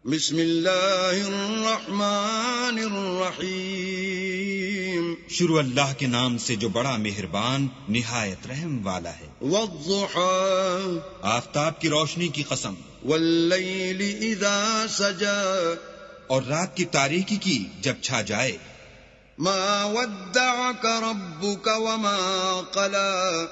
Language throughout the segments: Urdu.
بسم اللہ الرحمن الرحیم، شروع اللہ کے نام سے جو بڑا مہربان نہایت رحم والا ہے۔ والضحى، آفتاب کی روشنی کی قسم، واللیل اذا سجا، اور رات کی تاریکی کی جب چھا جائے۔ ما ودعك ربك وما قلى،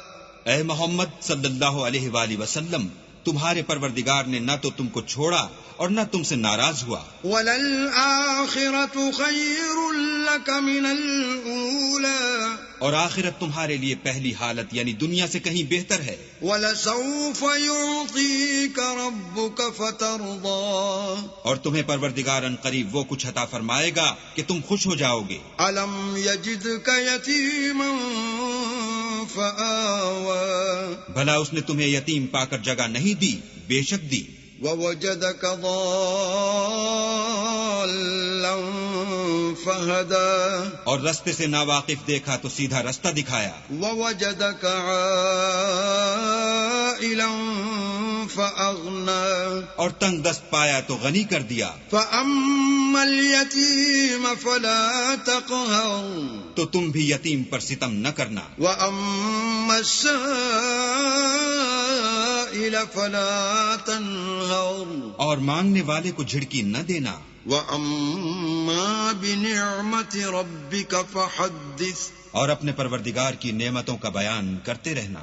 اے محمد صلی اللہ علیہ وآلہ وسلم، تمہارے پروردگار نے نہ تو تم کو چھوڑا اور نہ تم سے ناراض ہوا۔ وَلَلْآخِرَةُ خَيْرٌ لَكَ مِنَ الْأُولَى، اور آخرت تمہارے لیے پہلی حالت یعنی دنیا سے کہیں بہتر ہے۔ وَلَسَوْفَ يُعْطِيكَ رَبُّكَ فَتَرْضَى، اور تمہیں پروردگار ان قریب وہ کچھ عطا فرمائے گا کہ تم خوش ہو جاؤ گے۔ أَلَمْ يَجِدْكَ يَتِيمًا فَآوَى، بھلا اس نے تمہیں یتیم پا کر جگہ نہیں دی؟ بے شک دی۔ وَوَجَدَكَ ضَالًّا فَهَدَى، اور رستے سے ناواقف دیکھا تو سیدھا رستہ دکھایا۔ وَوَجَدَكَ عَائِلًا فَأَغْنَى، اور تنگ دست پایا تو غنی کر دیا۔ فَأَمَّا الْيَتِيمَ فَلَا تَقْهَرْ، تو تم بھی یتیم پر ستم نہ کرنا۔ وَأَمَّا السَّائِلَ فَلَا تَنْهَرْ، اور مانگنے والے کو جھڑکی نہ دینا۔ وَأَمَّا بِنِعْمَةِ رَبِّكَ فَحَدِّثْ، اور اپنے پروردگار کی نعمتوں کا بیان کرتے رہنا۔